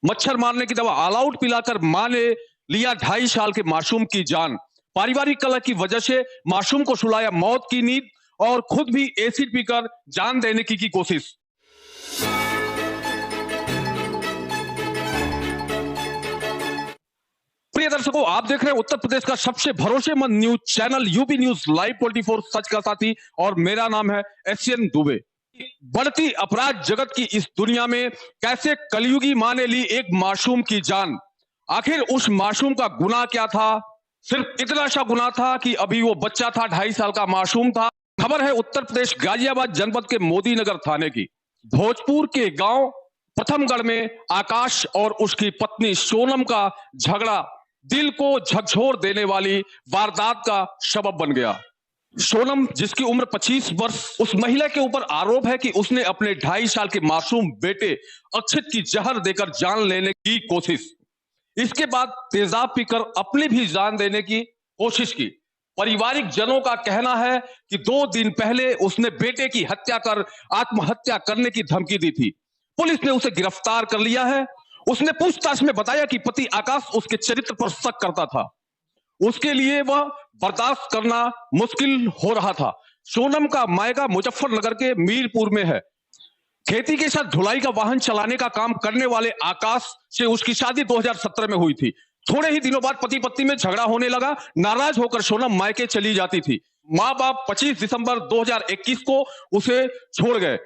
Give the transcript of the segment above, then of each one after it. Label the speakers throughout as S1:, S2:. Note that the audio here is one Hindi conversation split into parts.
S1: मच्छर मारने की दवा ऑल आउट पिलाकर मां ने लिया 2.5 साल के मासूम की जान। पारिवारिक कलह की वजह से मासूम को सुलाया मौत की नींद और खुद भी एसिड पीकर जान देने की कोशिश। प्रिय दर्शकों, आप देख रहे हैं उत्तर प्रदेश का सबसे भरोसेमंद news channel UP news live 24 सच का साथी, और मेरा नाम है एसएन दुबे। बढ़ती अपराध जगत की इस दुनिया में कैसे कलयुगी मां ने ली एक मासूम की जान। आखिर उस मासूम का गुनाह क्या था? सिर्फ इतना सा गुनाह था कि अभी वो बच्चा था, 2.5 साल का मासूम था। खबर है उत्तर प्रदेश गाजियाबाद जनपद के मोदी नगर थाने की। भोजपुर के गांव प्रथमगढ़ में आकाश और उसकी पत्नी सोनम का झगड़ा दिल को झकझोर देने वाली वारदात का सबब बन गया। सोनम, जिसकी उम्र 25 वर्ष, उस महिला के ऊपर आरोप है कि उसने अपने 2.5 साल के मासूम बेटे अक्षित की जहर देकर जान लेने की कोशिश, इसके बाद तेजाब पीकर अपनी भी जान देने की कोशिश की। पारिवारिक जनों का कहना है कि 2 दिन पहले उसने बेटे की हत्या कर आत्महत्या करने की धमकी दी थी। पुलिस ने उसे गिरफ्तार कर लिया है। उसने पूछताछ में बताया कि पति आकाश उसके चरित्र पर शक करता था, उसके लिए वह बर्दाश्त करना मुश्किल हो रहा था। सोनम का मायका मुजफ्फरनगर के मीरपुर में है। खेती के साथ ढुलाई का वाहन चलाने का काम करने वाले आकाश से उसकी शादी 2017 में हुई थी। थोड़े ही दिनों बाद पति पत्नी में झगड़ा होने लगा। नाराज होकर सोनम मायके चली जाती थी। माँ बाप 25 दिसंबर 2021 को उसे छोड़ गए।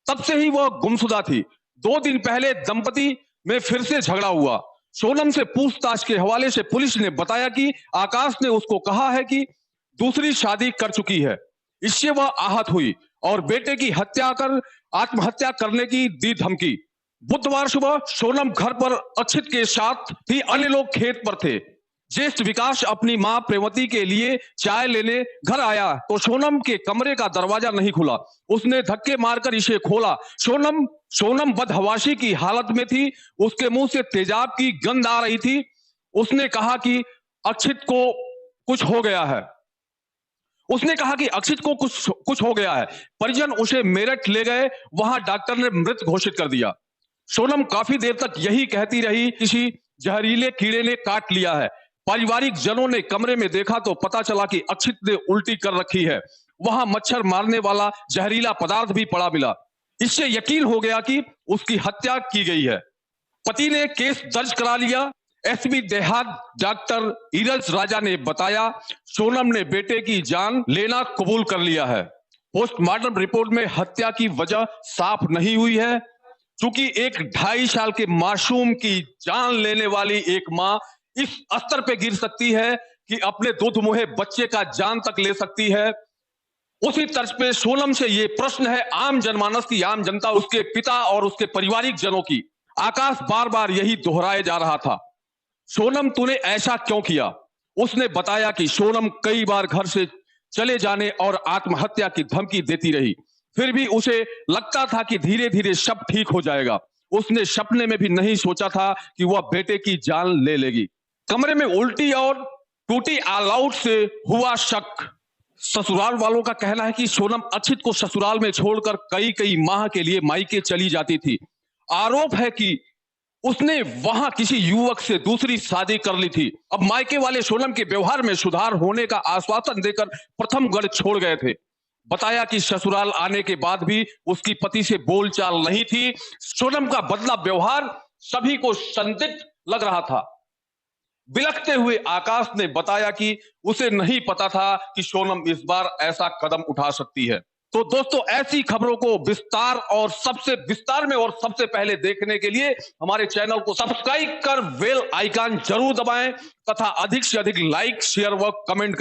S1: तब से ही वह गुमशुदा थी। 2 दिन पहले दंपति में फिर से झगड़ा हुआ। सोनम से पूछताछ के हवाले से पुलिस ने बताया कि आकाश ने उसको कहा है कि दूसरी शादी कर चुकी है। इससे वह आहत हुई और बेटे की हत्या कर आत्महत्या करने की दी धमकी। बुधवार सुबह सोनम घर पर अक्षित के साथ थी, अन्य लोग खेत पर थे। ज्येष्ठ विकास अपनी मां प्रेमवती के लिए चाय लेने घर आया तो सोनम के कमरे का दरवाजा नहीं खुला। उसने धक्के मारकर इसे खोला। सोनम बदहवासी की हालत में थी। उसके मुंह से तेजाब की गंध आ रही थी। उसने कहा कि अक्षित को कुछ हो गया है। कुछ हो गया है। परिजन उसे मेरठ ले गए। वहां डॉक्टर ने मृत घोषित कर दिया। सोनम काफी देर तक यही कहती रही, किसी जहरीले कीड़े ने काट लिया है। पारिवारिक जनों ने कमरे में देखा तो पता चला कि अक्षित ने उल्टी कर रखी है। वहां मच्छर मारने वाला जहरीला पदार्थ भी पड़ा मिला। इससे यकीन हो गया कि उसकी हत्या की गई है। पति ने केस दर्ज करा लिया। एसपी देहात डॉक्टर ईरज राजा ने बताया, सोनम ने बेटे की जान लेना कबूल कर लिया है। पोस्टमार्टम रिपोर्ट में हत्या की वजह साफ नहीं हुई है। चूंकि एक 2.5 साल के मासूम की जान लेने वाली एक मां इस स्तर पे गिर सकती है कि अपने दुधमुहे बच्चे का जान तक ले सकती है, उसी तर्ज पे सोनम से ये प्रश्न है आम जनमानस की, आम जनता, उसके पिता और उसके पारिवारिक जनों की। आकाश बार बार यही दोहराए जा रहा था, सोनम तूने ऐसा क्यों किया? उसने बताया कि सोनम कई बार घर से चले जाने और आत्महत्या की धमकी देती रही, फिर भी उसे लगता था कि धीरे धीरे सब ठीक हो जाएगा। उसने सपने में भी नहीं सोचा था कि वह बेटे की जान ले लेगी। कमरे में उल्टी और टूटी ऑल आउट से हुआ शक। ससुराल वालों का कहना है कि सोनम अक्षित को ससुराल में छोड़कर कई माह के लिए मायके चली जाती थी। आरोप है कि उसने वहां किसी युवक से दूसरी शादी कर ली थी। अब मायके वाले सोनम के व्यवहार में सुधार होने का आश्वासन देकर प्रथमगढ़ छोड़ गए थे। बताया कि ससुराल आने के बाद भी उसकी पति से बोलचाल नहीं थी। सोनम का बदला व्यवहार सभी को संदिग्ध लग रहा था। बिलखते हुए आकाश ने बताया कि उसे नहीं पता था कि सोनम इस बार ऐसा कदम उठा सकती है। तो दोस्तों, ऐसी खबरों को विस्तार में और सबसे पहले देखने के लिए हमारे चैनल को सब्सक्राइब कर बेल आइकन जरूर दबाएं तथा अधिक से अधिक लाइक, शेयर व कमेंट